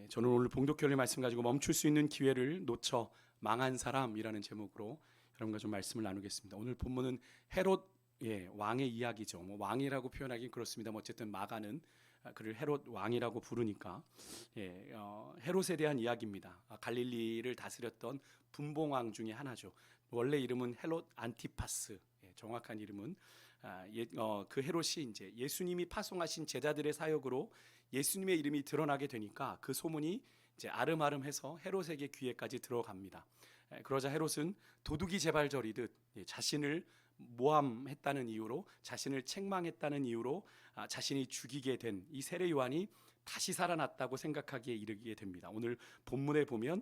저는 오늘 봉독교회 말씀 가지고 멈출 수 있는 기회를 놓쳐 망한 사람이라는 제목으로 여러분과 좀 말씀을 나누겠습니다. 오늘 본문은 헤롯 왕의 이야기죠. 뭐 왕이라고 표현하긴 그렇습니다. 어쨌든 마가는 그를 헤롯 왕이라고 부르니까 헤롯에 대한 이야기입니다. 갈릴리를 다스렸던 분봉왕 중에 하나죠. 원래 이름은 헤롯 안티파스. 정확한 이름은 그 헤롯이 이제 예수님이 파송하신 제자들의 사역으로 예수님의 이름이 드러나게 되니까 그 소문이 이제 아름아름해서 헤롯에게 귀에까지 들어갑니다. 그러자 헤롯은 도둑이 재발저리듯 자신을 모함했다는 이유로, 자신을 책망했다는 이유로 자신이 죽이게 된 이 세례 요한이 다시 살아났다고 생각하기에 이르게 됩니다. 오늘 본문에 보면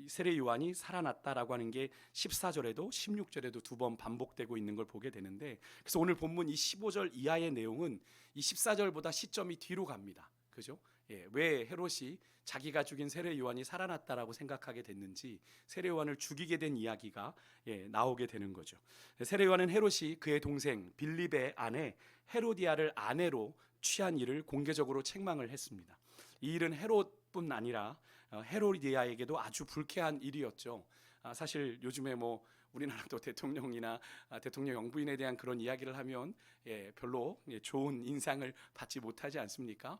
세례 요한이 살아났다라고 하는 게 14절에도 16절에도 두 번 반복되고 있는 걸 보게 되는데, 그래서 오늘 본문 이 15절 이하의 내용은 이 14절보다 시점이 뒤로 갑니다. 그죠? 왜 헤롯이 자기가 죽인 세례 요한이 살아났다라고 생각하게 됐는지, 세례 요한을 죽이게 된 이야기가 나오게 되는 거죠. 세례 요한은 헤롯이 그의 동생 빌립의 아내 헤로디아를 아내로 취한 일을 공개적으로 책망을 했습니다. 이 일은 헤롯뿐 아니라 헤로디아에게도 아주 불쾌한 일이었죠. 사실 요즘에 뭐 우리나라도 대통령이나 대통령 영부인에 대한 그런 이야기를 하면 별로 좋은 인상을 받지 못하지 않습니까?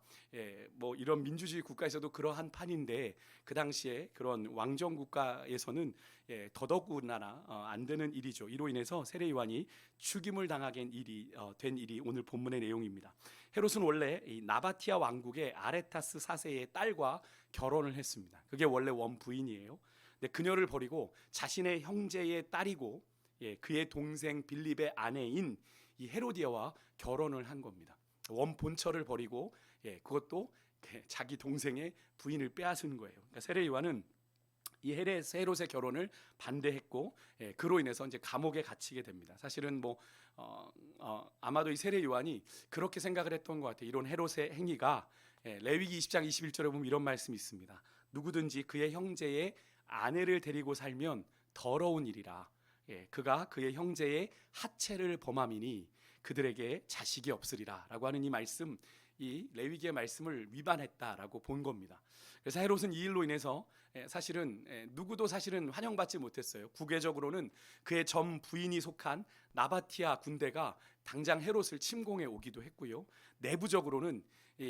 뭐 이런 민주주의 국가에서도 그러한 판인데, 그 당시에 그런 왕정 국가에서는 더더군다나 안 되는 일이죠. 이로 인해서 세례 요한이 죽임을 당하게 된 일이 오늘 본문의 내용입니다. 헤롯은 원래 이 나바티아 왕국의 아레타스 4세의 딸과 결혼을 했습니다. 그게 원래 원부인이에요. 근데 그녀를 버리고 자신의 형제의 딸이고 그의 동생 빌립의 아내인 이 헤로디아와 결혼을 한 겁니다. 원본처를 버리고 그것도 자기 동생의 부인을 빼앗은 거예요. 그러니까 세례 요한은 이 헤롯의 결혼을 반대했고 그로 인해서 이제 감옥에 갇히게 됩니다. 사실은 뭐 아마도 이 세례 요한이 그렇게 생각을 했던 것 같아요. 이런 헤롯의 행위가 레위기 20장 21절에 보면 이런 말씀이 있습니다. 누구든지 그의 형제의 아내를 데리고 살면 더러운 일이라. 그가 그의 형제의 하체를 범함이니 그들에게 자식이 없으리라 라고 하는 이 말씀, 이 레위기의 말씀을 위반했다라고 본 겁니다. 그래서 헤롯은 이 일로 인해서 사실은 누구도 사실은 환영받지 못했어요. 국외적으로는 그의 전 부인이 속한 나바티아 군대가 당장 헤롯을 침공해 오기도 했고요. 내부적으로는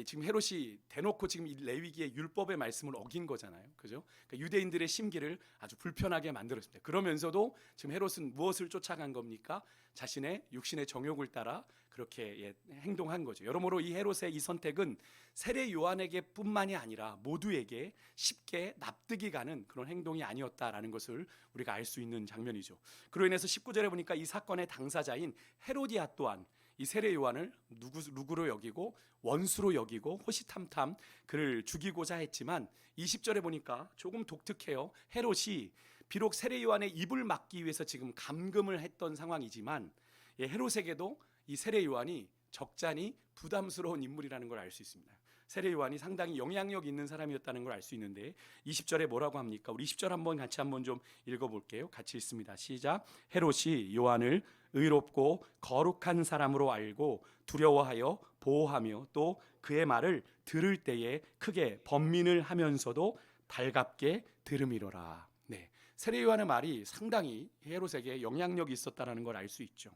지금 헤롯이 대놓고 지금 이 레위기의 율법의 말씀을 어긴 거잖아요. 그죠? 그러니까 유대인들의 심기를 아주 불편하게 만들었습니다. 그러면서도 지금 헤롯은 무엇을 쫓아간 겁니까? 자신의 육신의 정욕을 따라 그렇게 행동한 거죠. 여러모로 이 헤롯의 이 선택은 세례 요한에게 뿐만이 아니라 모두에게 쉽게 납득이 가는 그런 행동이 아니었다라는 것을 우리가 알 수 있는 장면이죠. 그로 인해서 19절에 보니까 이 사건의 당사자인 헤로디아 또한 이 세례 요한을 누구로 여기고 원수로 여기고 호시탐탐 그를 죽이고자 했지만 20절에 보니까 조금 독특해요. 헤롯이 비록 세례 요한의 입을 막기 위해서 지금 감금을 했던 상황이지만 헤롯에게도 이 세례 요한이 적잖이 부담스러운 인물이라는 걸 알 수 있습니다. 세례 요한이 상당히 영향력 있는 사람이었다는 걸 알 수 있는데 20절에 뭐라고 합니까? 우리 20절 같이 한번 좀 읽어볼게요. 같이 읽습니다. 시작. 헤롯이 요한을 의롭고 거룩한 사람으로 알고 두려워하여 보호하며 또 그의 말을 들을 때에 크게 번민을 하면서도 달갑게 들음이로라. 세례 요한의 말이 상당히 헤롯에게 영향력이 있었다는 걸 알 수 있죠.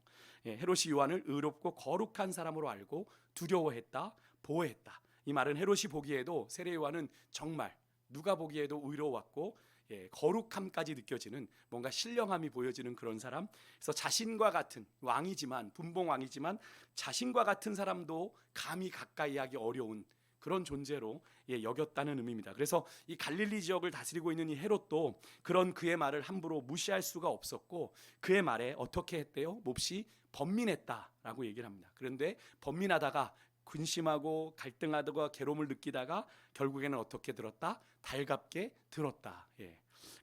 헤롯이 요한을 의롭고 거룩한 사람으로 알고 두려워했다, 보호했다. 이 말은 헤롯이 보기에도 세례 요한은 정말 누가 보기에도 의로웠고 거룩함까지 느껴지는 뭔가 신령함이 보여지는 그런 사람. 그래서 자신과 같은 왕이지만 분봉 왕이지만 자신과 같은 사람도 감히 가까이 하기 어려운 그런 존재로 여겼다는 의미입니다. 그래서 이 갈릴리 지역을 다스리고 있는 이 헤롯도 그런 그의 말을 함부로 무시할 수가 없었고 그의 말에 어떻게 했대요? 몹시 번민했다라고 얘기를 합니다. 그런데 번민하다가 근심하고 갈등하다가 괴로움을 느끼다가 결국에는 어떻게 들었다? 달갑게 들었다.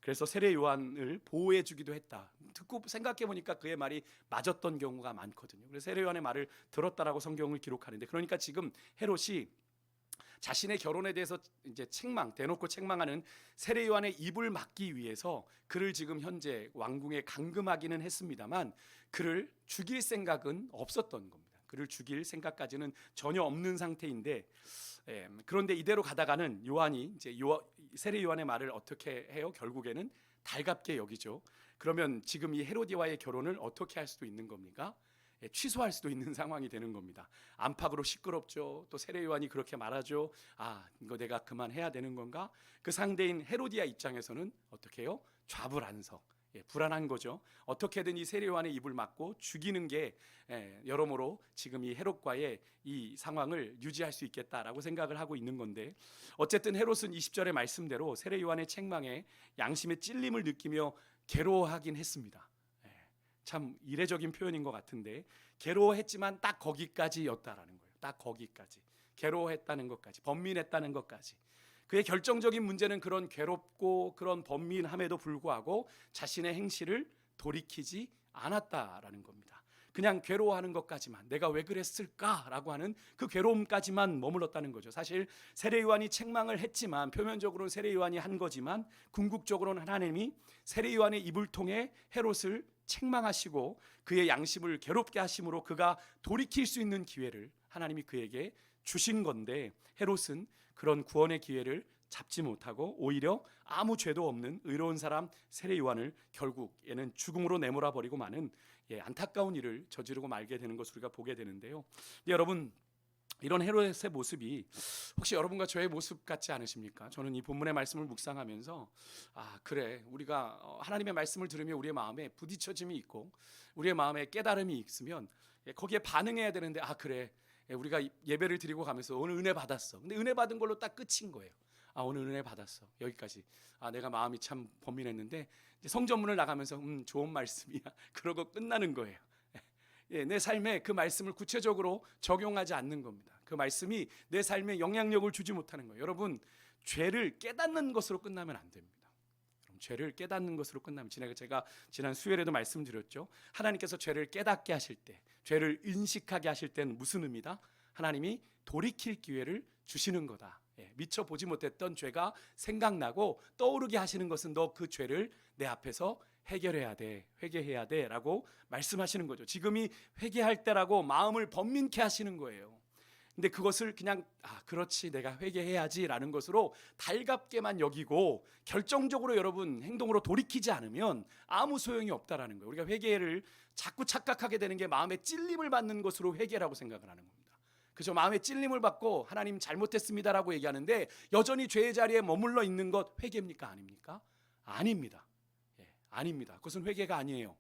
그래서 세례 요한을 보호해 주기도 했다. 듣고 생각해 보니까 그의 말이 맞았던 경우가 많거든요. 그래서 세례 요한의 말을 들었다라고 성경을 기록하는데, 그러니까 지금 헤롯이 자신의 결혼에 대해서 이제 대놓고 책망하는 세례 요한의 입을 막기 위해서 그를 지금 현재 왕궁에 감금하기는 했습니다만 그를 죽일 생각은 없었던 겁니다. 그를 죽일 생각까지는 전혀 없는 상태인데 그런데 이대로 가다가는 요한이 이제 세례 요한의 말을 어떻게 해요? 결국에는 달갑게 여기죠. 그러면 지금 이 헤로디와의 결혼을 어떻게 할 수도 있는 겁니까? 취소할 수도 있는 상황이 되는 겁니다. 안팎으로 시끄럽죠. 또 세례 요한이 그렇게 말하죠. 아, 이거 내가 그만해야 되는 건가? 그 상대인 헤로디아 입장에서는 어떻게 해요? 좌불안석. 불안한 거죠. 어떻게든 이 세례 요한의 입을 막고 죽이는 게 여러모로 지금 이 헤롯과의 이 상황을 유지할 수 있겠다라고 생각을 하고 있는 건데, 어쨌든 헤롯은 20절의 말씀대로 세례 요한의 책망에 양심의 찔림을 느끼며 괴로워하긴 했습니다. 참 이례적인 표현인 것 같은데, 괴로워했지만 딱 거기까지였다라는 거예요. 딱 거기까지. 괴로워했다는 것까지, 번민했다는 것까지. 그의 결정적인 문제는 그런 괴롭고 그런 번민함에도 불구하고 자신의 행실을 돌이키지 않았다라는 겁니다. 그냥 괴로워하는 것까지만, 내가 왜 그랬을까라고 하는 그 괴로움까지만 머물렀다는 거죠. 사실 세례 요한이 책망을 했지만, 표면적으로는 세례 요한이 한 거지만 궁극적으로는 하나님이 세례 요한의 입을 통해 헤롯을 책망하시고 그의 양심을 괴롭게 하심으로 그가 돌이킬 수 있는 기회를 하나님이 그에게 주신 건데, 헤롯은 그런 구원의 기회를 잡지 못하고 오히려 아무 죄도 없는 의로운 사람 세례 요한을 결국에는 죽음으로 내몰아 버리고 마는 안타까운 일을 저지르고 말게 되는 것을 우리가 보게 되는데요. 여러분, 이런 헤롯의 모습이 혹시 여러분과 저의 모습 같지 않으십니까? 저는 이 본문의 말씀을 묵상하면서 그래, 우리가 하나님의 말씀을 들으며 우리의 마음에 부딪혀짐이 있고 우리의 마음에 깨달음이 있으면 거기에 반응해야 되는데, 그래, 우리가 예배를 드리고 가면서 오늘 은혜 받았어. 근데 은혜 받은 걸로 딱 끝인 거예요. 오늘 은혜 받았어. 여기까지. 내가 마음이 참 번민했는데 이제 성전문을 나가면서 좋은 말씀이야. 그러고 끝나는 거예요. 내 삶에 그 말씀을 구체적으로 적용하지 않는 겁니다. 그 말씀이 내 삶에 영향력을 주지 못하는 거예요. 여러분, 죄를 깨닫는 것으로 끝나면 안 됩니다. 죄를 깨닫는 것으로 끝나면, 제가 지난 수요일에도 말씀드렸죠. 하나님께서 죄를 깨닫게 하실 때, 죄를 인식하게 하실 때는 무슨 의미다? 하나님이 돌이킬 기회를 주시는 거다. 미처 보지 못했던 죄가 생각나고 떠오르게 하시는 것은 너 그 죄를 내 앞에서 해결해야 돼, 회개해야 돼 라고 말씀하시는 거죠. 지금이 회개할 때라고 마음을 번민케 하시는 거예요. 근데 그것을 그냥 그렇지, 내가 회개해야지 라는 것으로 달갑게만 여기고 결정적으로 여러분 행동으로 돌이키지 않으면 아무 소용이 없다라는 거예요. 우리가 회개를 자꾸 착각하게 되는 게 마음의 찔림을 받는 것으로 회개라고 생각을 하는 겁니다. 그죠? 마음의 찔림을 받고 하나님 잘못했습니다라고 얘기하는데 여전히 죄의 자리에 머물러 있는 것 회개입니까? 아닙니까? 아닙니다. 아닙니다. 그것은 회개가 아니에요.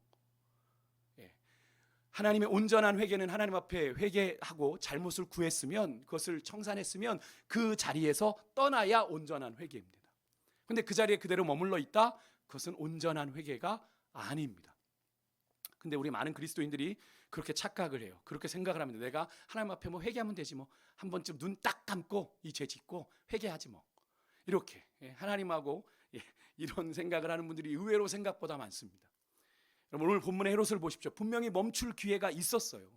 하나님의 온전한 회개는 하나님 앞에 회개하고 잘못을 구했으면, 그것을 청산했으면 그 자리에서 떠나야 온전한 회개입니다. 그런데 그 자리에 그대로 머물러 있다? 그것은 온전한 회개가 아닙니다. 근데 우리 많은 그리스도인들이 그렇게 착각을 해요. 그렇게 생각을 합니다. 내가 하나님 앞에 회개하면 되지 뭐. 한 번쯤 눈 딱 감고 이 죄 짓고 회개하지 뭐. 이렇게 하나님하고 이런 생각을 하는 분들이 의외로 생각보다 많습니다. 여러분, 오늘 본문의 헤롯을 보십시오. 분명히 멈출 기회가 있었어요.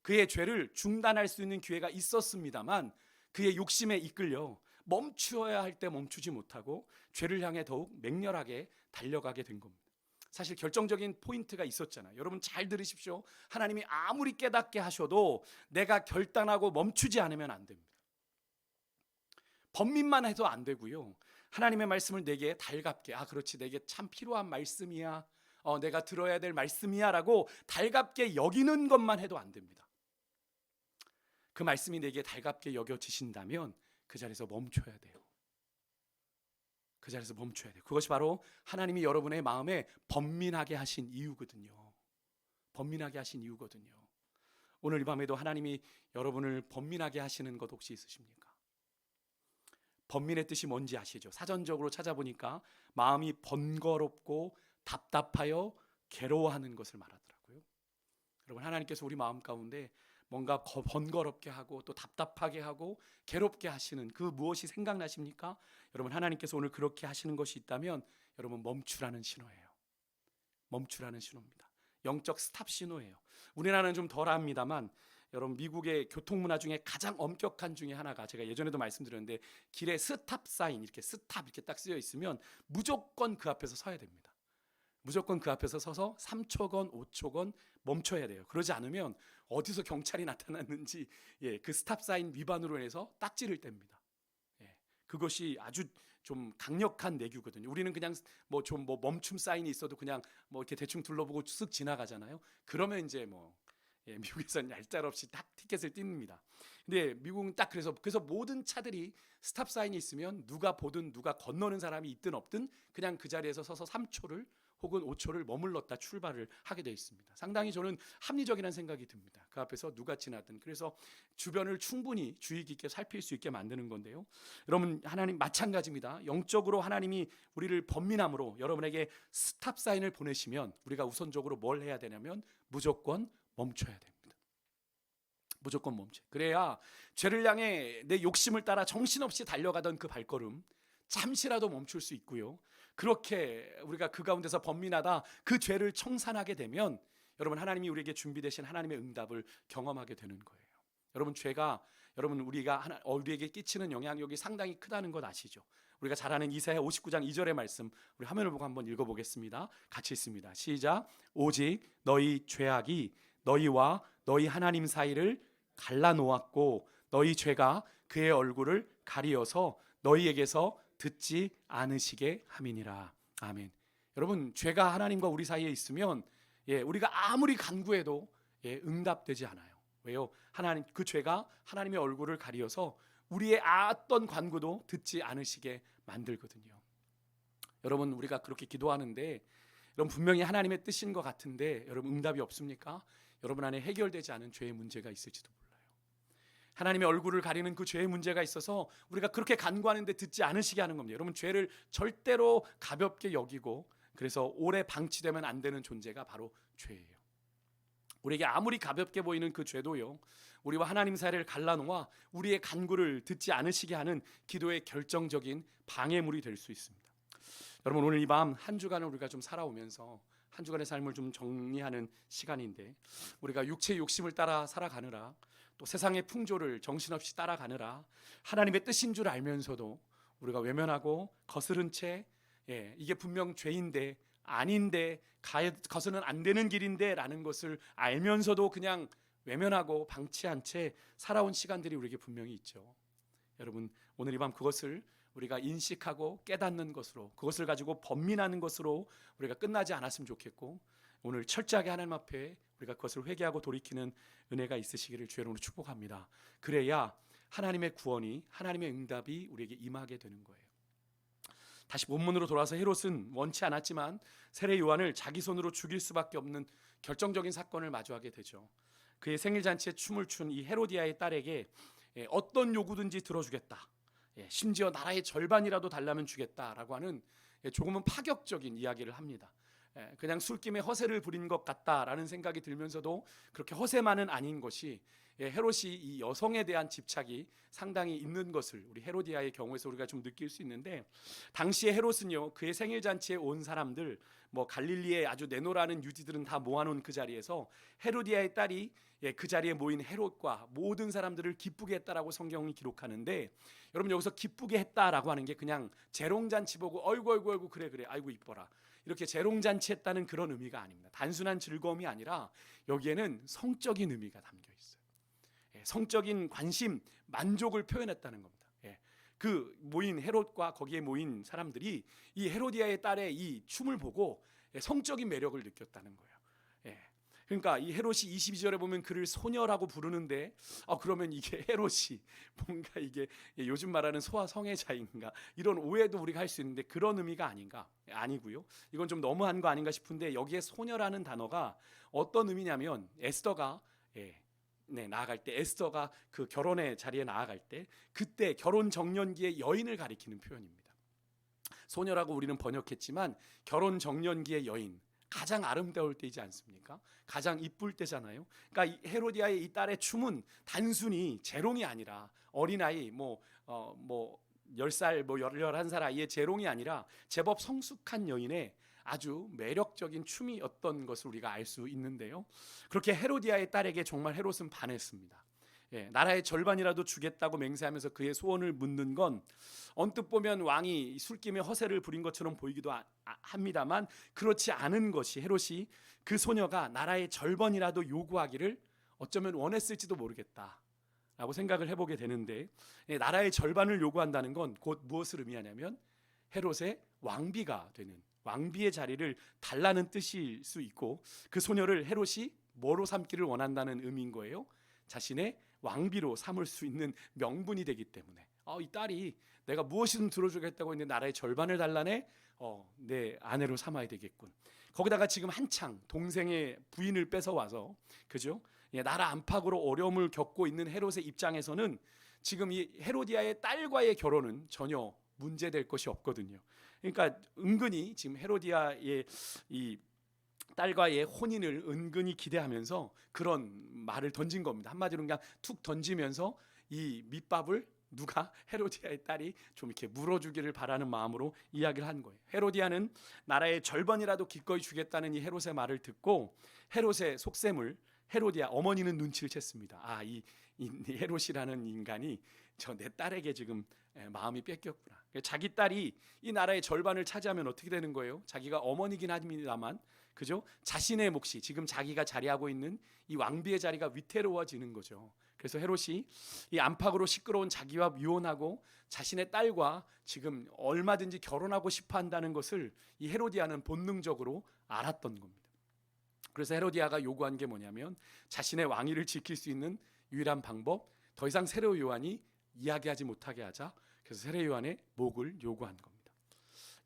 그의 죄를 중단할 수 있는 기회가 있었습니다만 그의 욕심에 이끌려 멈추어야 할 때 멈추지 못하고 죄를 향해 더욱 맹렬하게 달려가게 된 겁니다. 사실 결정적인 포인트가 있었잖아요. 여러분 잘 들으십시오. 하나님이 아무리 깨닫게 하셔도 내가 결단하고 멈추지 않으면 안 됩니다. 번민만 해도 안 되고요. 하나님의 말씀을 내게 달갑게, 그렇지, 내게 참 필요한 말씀이야, 내가 들어야 될 말씀이야 라고 달갑게 여기는 것만 해도 안 됩니다. 그 말씀이 내게 달갑게 여겨지신다면 그 자리에서 멈춰야 돼요. 그 자리에서 멈춰야 돼요. 그것이 바로 하나님이 여러분의 마음에 번민하게 하신 이유거든요. 번민하게 하신 이유거든요. 오늘 이 밤에도 하나님이 여러분을 번민하게 하시는 것 혹시 있으십니까? 번민의 뜻이 뭔지 아시죠? 사전적으로 찾아보니까 마음이 번거롭고 답답하여 괴로워하는 것을 말하더라고요. 여러분, 하나님께서 우리 마음 가운데 뭔가 번거롭게 하고 또 답답하게 하고 괴롭게 하시는 그 무엇이 생각나십니까? 여러분, 하나님께서 오늘 그렇게 하시는 것이 있다면 여러분 멈추라는 신호예요. 멈추라는 신호입니다. 영적 스탑 신호예요. 우리나라는 좀 덜합니다만 여러분, 미국의 교통문화 중에 가장 엄격한 중에 하나가, 제가 예전에도 말씀드렸는데 길에 스탑 사인, 이렇게 스탑 이렇게 딱 쓰여 있으면 무조건 그 앞에서 서야 됩니다. 무조건 그 앞에서 서서 3초건 5초건 멈춰야 돼요. 그러지 않으면 어디서 경찰이 나타났는지 그 스탑 사인 위반으로 해서 딱지를 뗍니다. 그것이 아주 좀 강력한 내규거든요. 우리는 그냥 뭐 멈춤 사인이 있어도 그냥 뭐 이렇게 대충 둘러보고 쓱 지나가잖아요. 그러면 이제 미국에서는 얄짤없이 딱 티켓을 띱니다. 근데 미국은 딱 그래서 모든 차들이 스탑 사인이 있으면 누가 보든 누가 건너는 사람이 있든 없든 그냥 그 자리에서 서서 3초를 혹은 5초를 머물렀다 출발을 하게 되어 있습니다. 상당히 저는 합리적이라는 생각이 듭니다. 그 앞에서 누가 지나든. 그래서 주변을 충분히 주의 깊게 살필 수 있게 만드는 건데요. 여러분, 하나님 마찬가지입니다. 영적으로 하나님이 우리를 번민함으로 여러분에게 스탑 사인을 보내시면 우리가 우선적으로 뭘 해야 되냐면 무조건 멈춰야 됩니다. 무조건 멈춰. 그래야 죄를 향해 내 욕심을 따라 정신없이 달려가던 그 발걸음 잠시라도 멈출 수 있고요. 그렇게 우리가 그 가운데서 번민하다 그 죄를 청산하게 되면 여러분, 하나님이 우리에게 준비되신 하나님의 응답을 경험하게 되는 거예요. 여러분, 죄가 우리에게 끼치는 영향력이 상당히 크다는 것 아시죠? 우리가 잘 아는 이사야 59장 2절의 말씀 우리 화면을 보고 한번 읽어보겠습니다. 같이 읽습니다. 시작. 오직 너희 죄악이 너희와 너희 하나님 사이를 갈라놓았고 너희 죄가 그의 얼굴을 가리어서 너희에게서 듣지 않으시게 함이니라. 아멘. 여러분, 죄가 하나님과 우리 사이에 있으면 우리가 아무리 간구해도 응답되지 않아요. 왜요? 그 죄가 하나님의 얼굴을 가리어서 우리의 어떤 간구도 듣지 않으시게 만들거든요. 여러분, 우리가 그렇게 기도하는데 여러분, 분명히 하나님의 뜻인 것 같은데 여러분, 응답이 없습니까? 여러분 안에 해결되지 않은 죄의 문제가 있을지도 몰라요. 하나님의 얼굴을 가리는 그 죄의 문제가 있어서 우리가 그렇게 간구하는데 듣지 않으시게 하는 겁니다. 여러분, 죄를 절대로 가볍게 여기고 그래서 오래 방치되면 안 되는 존재가 바로 죄예요. 우리에게 아무리 가볍게 보이는 그 죄도요, 우리와 하나님 사이를 갈라놓아 우리의 간구를 듣지 않으시게 하는 기도의 결정적인 방해물이 될 수 있습니다. 여러분, 오늘 이 밤 한 주간을 우리가 좀 살아오면서 한 주간의 삶을 좀 정리하는 시간인데, 우리가 육체의 욕심을 따라 살아가느라 또 세상의 풍조를 정신없이 따라가느라 하나님의 뜻인 줄 알면서도 우리가 외면하고 거스른 채 이게 분명 죄인데 아닌데 가서는 안 되는 길인데 라는 것을 알면서도 그냥 외면하고 방치한 채 살아온 시간들이 우리에게 분명히 있죠. 여러분, 오늘 이 밤 그것을 우리가 인식하고 깨닫는 것으로, 그것을 가지고 번민하는 것으로 우리가 끝나지 않았으면 좋겠고, 오늘 철저하게 하나님 앞에 우리가 그것을 회개하고 돌이키는 은혜가 있으시기를 주의 이름으로 축복합니다. 그래야 하나님의 구원이, 하나님의 응답이 우리에게 임하게 되는 거예요. 다시 본문으로 돌아서 헤롯은 원치 않았지만 세례 요한을 자기 손으로 죽일 수밖에 없는 결정적인 사건을 마주하게 되죠. 그의 생일 잔치에 춤을 춘 이 헤로디아의 딸에게 어떤 요구든지 들어주겠다, 심지어 나라의 절반이라도 달라면 주겠다라고 하는 조금은 파격적인 이야기를 합니다. 그냥 술김에 허세를 부린 것 같다라는 생각이 들면서도 그렇게 허세만은 아닌 것이, 헤롯이 이 여성에 대한 집착이 상당히 있는 것을 우리 헤로디아의 경우에서 우리가 좀 느낄 수 있는데, 당시에 헤롯은요, 그의 생일 잔치에 온 사람들, 갈릴리에 아주 내노라는 유지들은 다 모아놓은 그 자리에서 헤로디아의 딸이 그 자리에 모인 헤롯과 모든 사람들을 기쁘게 했다라고 성경이 기록하는데, 여러분, 여기서 기쁘게 했다라고 하는 게 그냥 재롱잔치 보고 어이구 그래 아이고 이뻐라 이렇게 재롱잔치 했다는 그런 의미가 아닙니다. 단순한 즐거움이 아니라 여기에는 성적인 의미가 담겨 있어요. 성적인 관심, 만족을 표현했다는 겁니다. 그 모인 헤롯과 거기에 모인 사람들이 이 헤로디아의 딸의 이 춤을 보고 성적인 매력을 느꼈다는 거예요. 그러니까 이 헤롯이 22절에 보면 그를 소녀라고 부르는데, 그러면 이게 헤롯이 뭔가 이게 요즘 말하는 소아 성애자인가, 이런 오해도 우리가 할 수 있는데 그런 의미가 아니고요. 이건 좀 너무한 거 아닌가 싶은데, 여기에 소녀라는 단어가 어떤 의미냐면, 에스더가 나아갈 때, 에스더가 그 결혼의 자리에 나아갈 때 그때 결혼 정년기의 여인을 가리키는 표현입니다. 소녀라고 우리는 번역했지만 결혼 정년기의 여인, 가장 아름다울 때이지 않습니까? 가장 이쁠 때잖아요. 그러니까 이 헤로디아의 이 딸의 춤은 단순히 재롱이 아니라, 어린아이 10살 11살 아이의 재롱이 아니라 제법 성숙한 여인의 아주 매력적인 춤이었던 것을 우리가 알 수 있는데요. 그렇게 헤로디아의 딸에게 정말 헤롯은 반했습니다. 나라의 절반이라도 주겠다고 맹세하면서 그의 소원을 묻는 건 언뜻 보면 왕이 술김에 허세를 부린 것처럼 보이기도 합니다만 그렇지 않은 것이 헤롯이 그 소녀가 나라의 절반이라도 요구하기를 어쩌면 원했을지도 모르겠다라고 생각을 해보게 되는데, 나라의 절반을 요구한다는 건 곧 무엇을 의미하냐면 헤롯의 왕비가 되는, 왕비의 자리를 달라는 뜻일 수 있고, 그 소녀를 헤롯이 뭐로 삼기를 원한다는 의미인 거예요. 자신의 왕비로 삼을 수 있는 명분이 되기 때문에, 이 딸이 내가 무엇이든 들어주겠다고 했는데 나라의 절반을 달라네, 내 아내로 삼아야 되겠군. 거기다가 지금 한창 동생의 부인을 뺏어와서, 그죠? 나라 안팎으로 어려움을 겪고 있는 헤롯의 입장에서는 지금 이 헤로디아의 딸과의 결혼은 전혀 문제될 것이 없거든요. 그러니까 은근히 지금 헤로디아의 이 딸과의 혼인을 은근히 기대하면서 그런 말을 던진 겁니다. 한마디로 그냥 툭 던지면서 이 밑밥을 누가 헤로디아의 딸이 좀 이렇게 물어주기를 바라는 마음으로 이야기를 한 거예요. 헤로디아는 나라의 절반이라도 기꺼이 주겠다는 이 헤롯의 말을 듣고 헤롯의 속셈을 헤로디아 어머니는 눈치를 챘습니다. 이 헤롯이라는 인간이 저 내 딸에게 지금 마음이 뺏겼구나. 자기 딸이 이 나라의 절반을 차지하면 어떻게 되는 거예요? 자기가 어머니긴 합니다만, 그죠? 자신의 몫이, 지금 자기가 자리하고 있는 이 왕비의 자리가 위태로워지는 거죠. 그래서 헤롯이 이 안팎으로 시끄러운 자기와 이혼하고 자신의 딸과 지금 얼마든지 결혼하고 싶어 한다는 것을 이 헤로디아는 본능적으로 알았던 겁니다. 그래서 헤로디아가 요구한 게 뭐냐면 자신의 왕위를 지킬 수 있는 유일한 방법, 더 이상 세례 요한이 이야기하지 못하게 하자. 그래서 세례 요한의 목을 요구한 겁니다.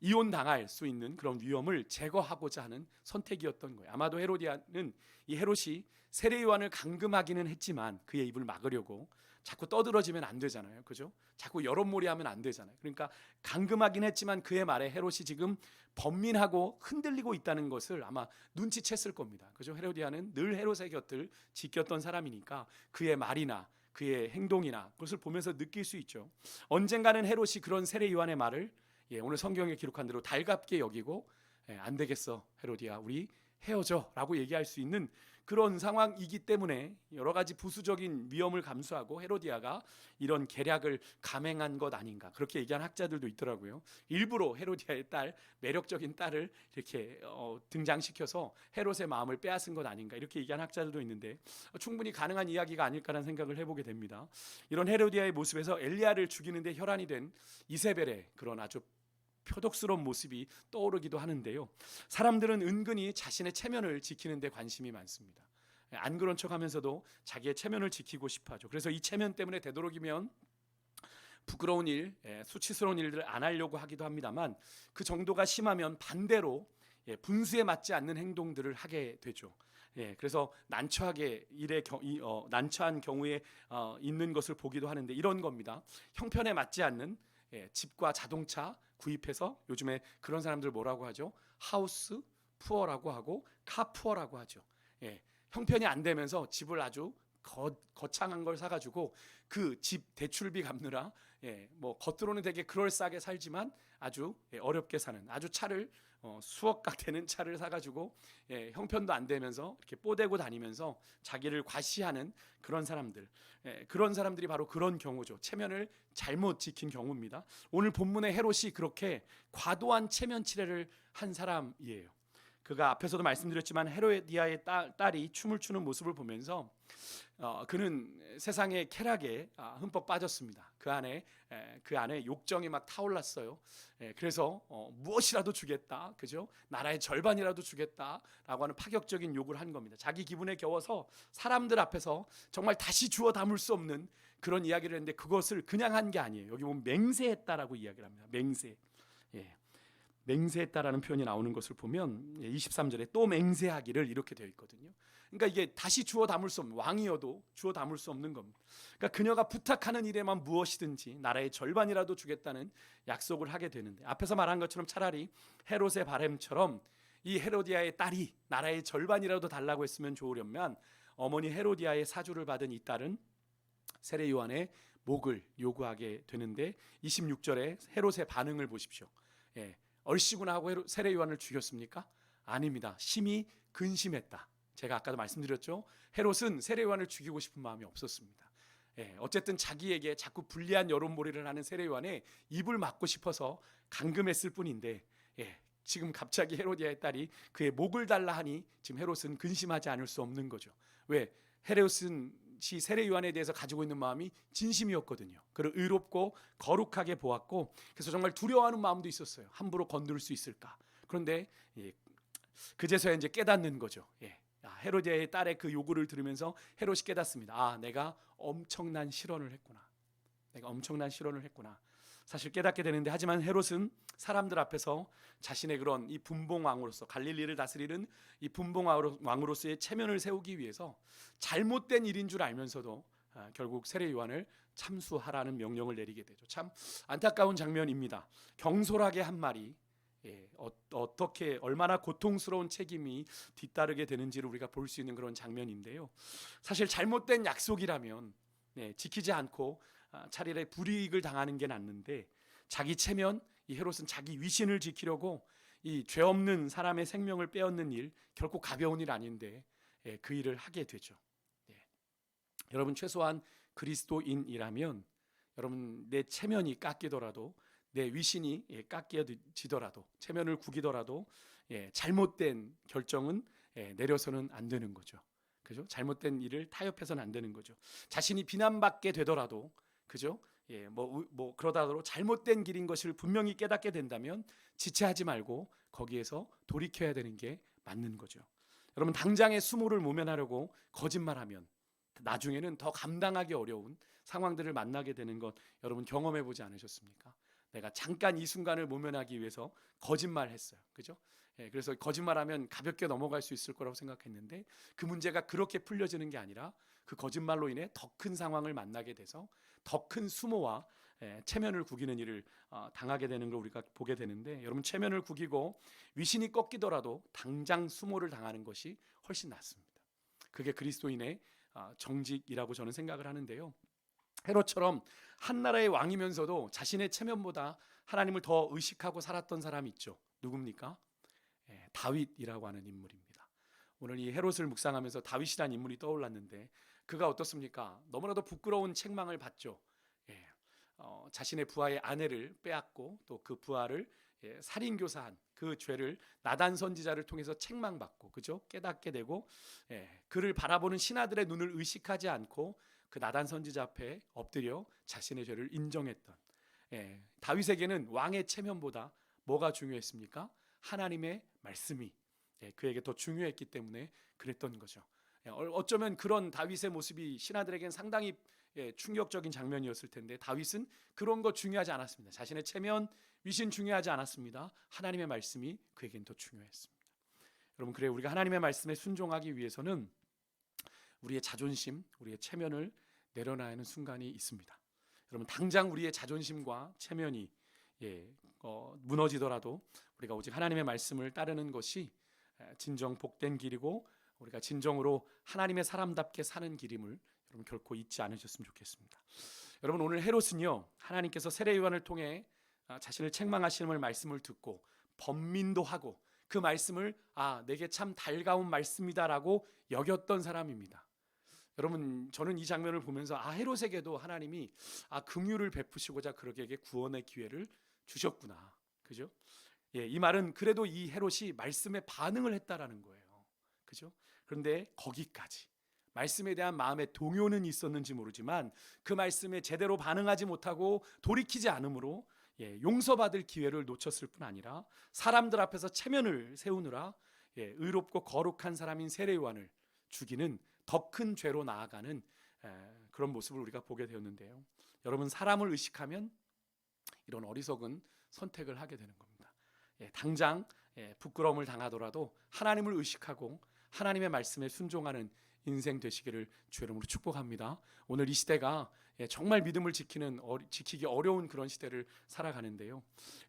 이혼당할 수 있는 그런 위험을 제거하고자 하는 선택이었던 거예요. 아마도 헤로디아는 이 헤롯이 세례 요한을 감금하기는 했지만 그의 입을 막으려고, 자꾸 떠들어지면 안 되잖아요, 그죠? 자꾸 여론몰이하면 안 되잖아요. 그러니까 감금하긴 했지만 그의 말에 헤롯이 지금 번민하고 흔들리고 있다는 것을 아마 눈치챘을 겁니다, 그죠? 헤로디아는 늘 헤롯의 곁을 지켰던 사람이니까 그의 말이나 그의 행동이나 그것을 보면서 느낄 수 있죠. 언젠가는 헤롯이 그런 세례 요한의 말을 오늘 성경에 기록한 대로 달갑게 여기고 안 되겠어 헤로디아, 우리 헤어져 라고 얘기할 수 있는 그런 상황이기 때문에 여러 가지 부수적인 위험을 감수하고 헤로디아가 이런 계략을 감행한 것 아닌가, 그렇게 얘기하는 학자들도 있더라고요. 일부러 헤로디아의 딸, 매력적인 딸을 이렇게 등장시켜서 헤롯의 마음을 빼앗은 것 아닌가, 이렇게 얘기하는 학자들도 있는데 충분히 가능한 이야기가 아닐까라는 생각을 해보게 됩니다. 이런 헤로디아의 모습에서 엘리야를 죽이는데 혈안이 된 이세벨의 그런 아주 표독스러운 모습이 떠오르기도 하는데요. 사람들은 은근히 자신의 체면을 지키는 데 관심이 많습니다. 안 그런 척하면서도 자기의 체면을 지키고 싶어하죠. 그래서 이 체면 때문에 되도록이면 부끄러운 일, 수치스러운 일들을 안 하려고 하기도 합니다만 그 정도가 심하면 반대로 분수에 맞지 않는 행동들을 하게 되죠. 그래서 난처한 경우에 있는 것을 보기도 하는데 이런 겁니다. 형편에 맞지 않는 집과 자동차 구입해서, 요즘에 그런 사람들 뭐라고 하죠? 하우스 푸어라고 하고 카푸어라고 하죠. 형편이 안 되면서 집을 아주 거창한 걸 사가지고 그 집 대출비 갚느라 뭐 겉으로는 되게 그럴싸하게 살지만 아주 어렵게 사는, 아주 차를 수억각 되는 차를 사가지고 형편도 안 되면서 이렇게 뽀대고 다니면서 자기를 과시하는 그런 사람들, 그런 사람들이 바로 그런 경우죠. 체면을 잘못 지킨 경우입니다. 오늘 본문의 헤롯이 그렇게 과도한 체면 칠해를 한 사람이에요. 그가 앞에서도 말씀드렸지만 헤로디아의 딸이 춤을 추는 모습을 보면서 그는 세상의 쾌락에 흠뻑 빠졌습니다. 그 안에 욕정이 막 타올랐어요. 그래서 무엇이라도 주겠다, 그죠? 나라의 절반이라도 주겠다라고 하는 파격적인 요구를 한 겁니다. 자기 기분에 겨워서 사람들 앞에서 정말 다시 주워 담을 수 없는 그런 이야기를 했는데 그것을 그냥 한 게 아니에요. 여기 보면 맹세했다라고 이야기를 합니다. 맹세. 맹세했다라는 표현이 나오는 것을 보면 23절에 또 맹세하기를 이렇게 되어 있거든요. 그러니까 이게 다시 주워 담을 수 없는, 왕이어도 주워 담을 수 없는 겁니다. 그러니까 그녀가 부탁하는 일에만 무엇이든지 나라의 절반이라도 주겠다는 약속을 하게 되는데, 앞에서 말한 것처럼 차라리 헤롯의 바램처럼 이 헤로디아의 딸이 나라의 절반이라도 달라고 했으면 좋으련만 어머니 헤로디아의 사주를 받은 이 딸은 세례 요한의 목을 요구하게 되는데 26절에 헤롯의 반응을 보십시오. 얼씨구나 하고 세례 요한을 죽였습니까? 아닙니다. 심히 근심했다. 제가 아까도 말씀드렸죠. 헤롯은 세례 요한을 죽이고 싶은 마음이 없었습니다. 어쨌든 자기에게 자꾸 불리한 여론몰이를 하는 세례요한의 입을 막고 싶어서 감금했을 뿐인데, 지금 갑자기 헤로디아의 딸이 그의 목을 달라 하니 지금 헤롯은 근심하지 않을 수 없는 거죠. 왜? 헤롯은 세례 요한에 대해서 가지고 있는 마음이 진심이었거든요. 그를 의롭고 거룩하게 보았고, 그래서 정말 두려워하는 마음도 있었어요. 함부로 건들 수 있을까? 그런데 그제서야 이제 깨닫는 거죠. 헤로디아의 딸의 그 요구를 들으면서 헤롯이 깨닫습니다. 내가 엄청난 실언을 했구나. 내가 엄청난 실언을 했구나. 사실 깨닫게 되는데, 하지만 헤롯은 사람들 앞에서 자신의 그런 이 분봉왕으로서, 갈릴리를 다스리는 이 분봉왕으로서의 체면을 세우기 위해서 잘못된 일인 줄 알면서도 결국 세례 요한을 참수하라는 명령을 내리게 되죠. 참 안타까운 장면입니다. 경솔하게 한 말이 어떻게 얼마나 고통스러운 책임이 뒤따르게 되는지를 우리가 볼 수 있는 그런 장면인데요. 사실 잘못된 약속이라면 지키지 않고 차라리 불이익을 당하는 게 낫는데, 자기 체면, 이 헤롯은 자기 위신을 지키려고 이 죄 없는 사람의 생명을 빼앗는 일, 결코 가벼운 일 아닌데 그 일을 하게 되죠. 여러분, 최소한 그리스도인이라면 여러분, 내 체면이 깎이더라도, 내 위신이 깎여지더라도, 체면을 구기더라도 잘못된 결정은 내려서는 안 되는 거죠. 그죠? 잘못된 일을 타협해서는 안 되는 거죠. 자신이 비난받게 되더라도, 그죠? 그러다도 잘못된 길인 것을 분명히 깨닫게 된다면 지체하지 말고 거기에서 돌이켜야 되는 게 맞는 거죠. 여러분, 당장의 수모를 모면하려고 거짓말하면 나중에는 더 감당하기 어려운 상황들을 만나게 되는 것 여러분 경험해 보지 않으셨습니까? 내가 잠깐 이 순간을 모면하기 위해서 거짓말했어요. 그죠? 그래서 거짓말하면 가볍게 넘어갈 수 있을 거라고 생각했는데, 그 문제가 그렇게 풀려지는 게 아니라 그 거짓말로 인해 더 큰 상황을 만나게 돼서 더 큰 수모와 체면을 구기는 일을 당하게 되는 걸 우리가 보게 되는데, 여러분, 체면을 구기고 위신이 꺾이더라도 당장 수모를 당하는 것이 훨씬 낫습니다. 그게 그리스도인의 정직이라고 저는 생각을 하는데요. 헤롯처럼 한 나라의 왕이면서도 자신의 체면보다 하나님을 더 의식하고 살았던 사람이 있죠. 누굽니까? 다윗이라고 하는 인물입니다. 오늘 이 헤롯을 묵상하면서 다윗이라는 인물이 떠올랐는데, 그가 어떻습니까? 너무나도 부끄러운 책망을 받죠. 자신의 부하의 아내를 빼앗고 또 그 부하를 살인교사한 그 죄를 나단 선지자를 통해서 책망받고, 그죠? 깨닫게 되고, 그를 바라보는 신하들의 눈을 의식하지 않고 그 나단 선지자 앞에 엎드려 자신의 죄를 인정했던, 다윗에게는 왕의 체면보다 뭐가 중요했습니까? 하나님의 말씀이 그에게 더 중요했기 때문에 그랬던 거죠. 어쩌면 그런 다윗의 모습이 신하들에겐 상당히 충격적인 장면이었을 텐데, 다윗은 그런 거 중요하지 않았습니다. 자신의 체면, 위신 중요하지 않았습니다. 하나님의 말씀이 그에겐 더 중요했습니다. 여러분, 그래 우리가 하나님의 말씀에 순종하기 위해서는 우리의 자존심, 우리의 체면을 내려놔야 하는 순간이 있습니다. 여러분, 당장 우리의 자존심과 체면이 무너지더라도 우리가 오직 하나님의 말씀을 따르는 것이 진정 복된 길이고, 우리가 진정으로 하나님의 사람답게 사는 길임을 여러분 결코 잊지 않으셨으면 좋겠습니다. 여러분, 오늘 헤롯은요, 하나님께서 세례 요한을 통해 자신을 책망하시는 말씀을 듣고 번민도 하고 그 말씀을 내게 참 달가운 말씀이다라고 여겼던 사람입니다. 여러분, 저는 이 장면을 보면서 헤롯에게도 하나님이 긍휼을 베푸시고자 그에게 구원의 기회를 주셨구나. 그죠? 이 말은 그래도 이 헤롯이 말씀에 반응을 했다라는 거예요. 그죠? 그런데 거기까지 말씀에 대한 마음의 동요는 있었는지 모르지만 그 말씀에 제대로 반응하지 못하고 돌이키지 않으므로 용서받을 기회를 놓쳤을 뿐 아니라 사람들 앞에서 체면을 세우느라 의롭고 거룩한 사람인 세례 요한을 죽이는 더 큰 죄로 나아가는 그런 모습을 우리가 보게 되었는데요. 여러분, 사람을 의식하면 이런 어리석은 선택을 하게 되는 겁니다. 당장 부끄러움을 당하더라도 하나님을 의식하고 하나님의 말씀에 순종하는 인생 되시기를 주의 이름으로 축복합니다. 오늘 이 시대가 정말 믿음을 지키기 어려운 그런 시대를 살아가는데요.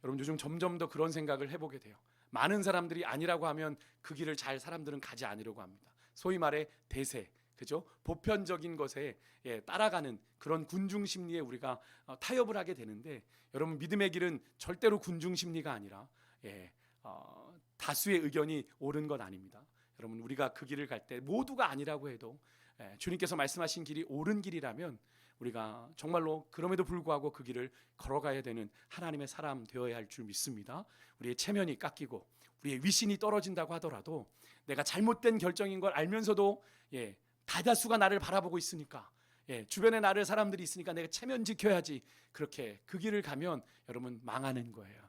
여러분, 요즘 점점 더 그런 생각을 해보게 돼요. 많은 사람들이 아니라고 하면 그 길을 잘 사람들은 가지 않으려고 합니다. 소위 말해 대세, 그죠? 보편적인 것에 따라가는 그런 군중 심리에 우리가 타협을 하게 되는데, 여러분, 믿음의 길은 절대로 군중 심리가 아니라 다수의 의견이 옳은 것 아닙니다. 여러분, 우리가 그 길을 갈 때 모두가 아니라고 해도 주님께서 말씀하신 길이 옳은 길이라면 우리가 정말로 그럼에도 불구하고 그 길을 걸어가야 되는 하나님의 사람 되어야 할 줄 믿습니다. 우리의 체면이 깎이고 우리의 위신이 떨어진다고 하더라도 내가 잘못된 결정인 걸 알면서도 다다수가 나를 바라보고 있으니까 주변에 나를 사람들이 있으니까 내가 체면 지켜야지, 그렇게 그 길을 가면 여러분 망하는 거예요.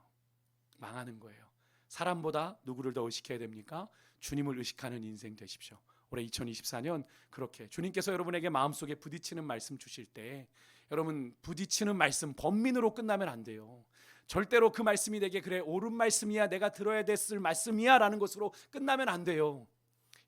망하는 거예요. 사람보다 누구를 더 의식해야 됩니까? 주님을 의식하는 인생 되십시오. 올해 2024년 그렇게 주님께서 여러분에게 마음속에 부딪히는 말씀 주실 때 여러분 부딪히는 말씀 번민으로 끝나면 안 돼요. 절대로 그 말씀이 내게 그래 옳은 말씀이야, 내가 들어야 됐을 말씀이야 라는 것으로 끝나면 안 돼요.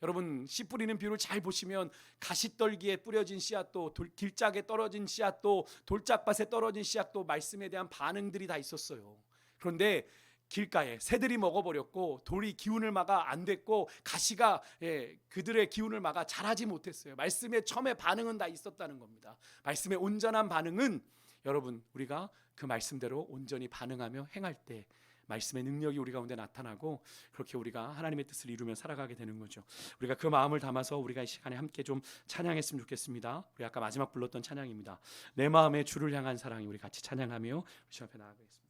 여러분 씨 뿌리는 비유를 잘 보시면 가시떨기에 뿌려진 씨앗도 길짝에 떨어진 씨앗도 돌짝밭에 떨어진 씨앗도 말씀에 대한 반응들이 다 있었어요. 그런데 길가에 새들이 먹어버렸고 돌이 기운을 막아 안 됐고 가시가 그들의 기운을 막아 자라지 못했어요. 말씀의 처음에 반응은 다 있었다는 겁니다. 말씀의 온전한 반응은 여러분 우리가 그 말씀대로 온전히 반응하며 행할 때 말씀의 능력이 우리 가운데 나타나고 그렇게 우리가 하나님의 뜻을 이루며 살아가게 되는 거죠. 우리가 그 마음을 담아서 우리가 이 시간에 함께 좀 찬양했으면 좋겠습니다. 우리 아까 마지막 불렀던 찬양입니다. 내 마음에 주를 향한 사랑이, 우리 같이 찬양하며 주님 앞에 나아가겠습니다.